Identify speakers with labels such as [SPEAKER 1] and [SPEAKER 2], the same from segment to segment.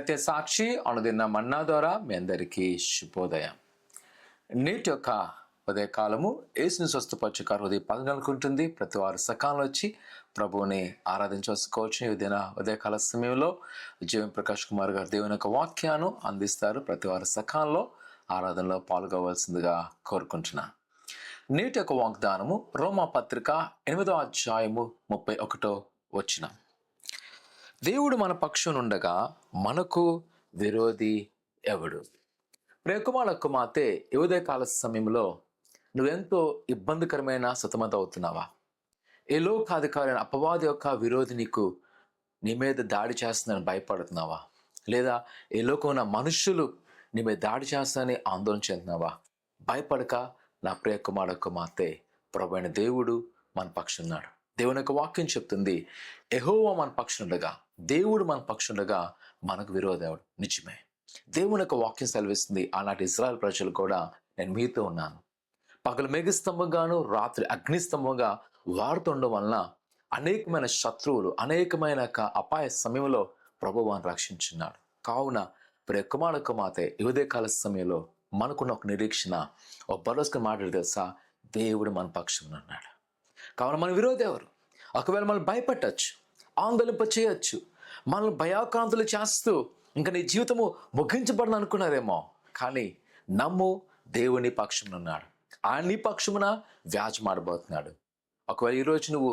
[SPEAKER 1] సత్య సాక్షి అనుదిన మన్నా ద్వారా మీ అందరికీ శుభోదయం. నేటి యొక్క ఉదయకాలము యేసుని స్వస్థపరచుకారు ఉదయం 14 ఉంటుంది. ప్రతి వారు సకాలంలో వచ్చి ప్రభువుని ఆరాధించుకోవచ్చు. ఈ ఉదయకాల సమయంలో జీవన్ ప్రకాష్ కుమార్ గారు దేవుని యొక్క వాక్యాన్ని అందిస్తారు. ప్రతి వారు సకాలంలో ఆరాధనలో పాల్గొవలసిందిగా కోరుకుంటున్నాను. నేటి యొక్క వాగ్దానము రోమా పత్రిక 8వ అధ్యాయము 31వ వచనం. దేవుడు మన పక్షునుండగా మనకు విరోధి ఎవడు? ప్రియకుమార కుమార్తె, ఈ ఉదయకాల సమయంలో నువ్వెంతో ఇబ్బందికరమైన సతమత అవుతున్నావా? ఏ లోకాధికారైన అపవాది యొక్క విరోధి నీ మీద దాడి చేస్తుందని భయపడుతున్నావా? లేదా ఏ లోకం ఉన్న మనుషులు నీ మీద దాడి చేస్తానని ఆందోళన చెందుతున్నావా? భయపడక నా ప్రియకుమార కుమార్తె, ప్రభువైన దేవుడు మన పక్షున్నాడు. దేవుని యొక్క వాక్యం చెప్తుంది, యెహోవా మన పక్షుండగా, దేవుడు మన పక్షుండగా మనకు విరోధేవుడు. నిజమే, దేవుని యొక్క వాక్యం సెలవిస్తుంది, ఆనాటి ఇశ్రాయేలు ప్రజలు కూడా నేను మీతో ఉన్నాను, పగలు మేఘస్తంభంగాను రాత్రి అగ్నిస్తంభంగా వాడుతుండడం వలన అనేకమైన శత్రువులు, అనేకమైన అపాయ సమయంలో ప్రభువాన్ని రక్షించున్నాడు. కావున ప్రియకుమార కుమార్తె, ఈ ఉదయకాల సమయంలో మనకున్న ఒక నిరీక్షణ, ఒక భరోసా మాట్లాడి తెలుసా, దేవుడు మన పక్షం ఉన్నాడు. కావున మన విరోధి ఎవరు? ఒకవేళ మనం భయపెట్టచ్చు, ఆందోళింప చేయొచ్చు, మనల్ని భయాక్రాంతులు చేస్తూ ఇంకా నీ జీవితము ముగించబడను అనుకున్నారేమో, కానీ నమ్ము, దేవుని పక్షమున ఉన్నాడు. ఆయన నీ పక్షమున వ్యాజ్యమాడబోతున్నాడు. ఒకవేళ ఈరోజు నువ్వు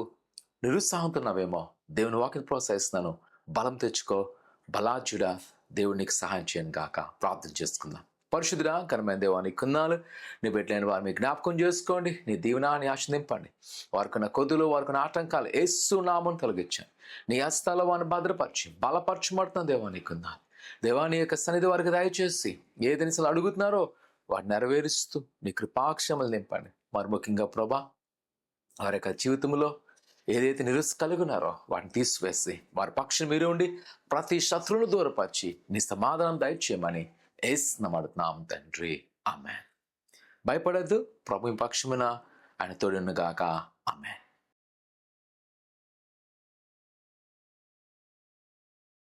[SPEAKER 1] నిరుత్సాహంతున్నావేమో, దేవుని వాక్యం ప్రోత్సహిస్తున్నాను, బలం తెచ్చుకో, బలాజ్యుడా, దేవుడు నీకు సహాయం చేయను గాక. ప్రార్థన చేసుకుందాం. పరిశుద్ధుడా, ఘనమైన దేవా, నీ కొందాలు, నీ బిడ్డలైన వారు మీ జ్ఞాపకం చేసుకోండి, నీ దీవెనాన్ని ఆశీర్వదింపండి. వారికున్న కొద్దులు, వారికున్న ఆటంకాలు యేసు నామమున తొలగించండి. నీ హస్తాల వారిని భద్రపరిచి బలపరచబడుతున్న దేవా, నీ కొందాలు. దేవా, నీ యొక్క సన్నిధి వారికి దయచేసి ఏ దినసలు అడుగుతున్నారో వాటిని నెరవేరుస్తూ నీ కృపాక్షమలు నింపండి. మరి ముఖ్యంగా ప్రభా, వారి యొక్క జీవితంలో ఏదైతే నిరుత్సాహం కలుగున్నారో వాటిని తీసివేసి వారి పక్షం మీరు ఉండి ప్రతి శత్రువును దూరపరిచి నీ సమాధానం దయచేయమని యేసునామమున తండ్రి, ఆమేన్. భయపడద్దు, ప్రభు పక్షమున ఆయన తోడును గాక. ఆమేన్.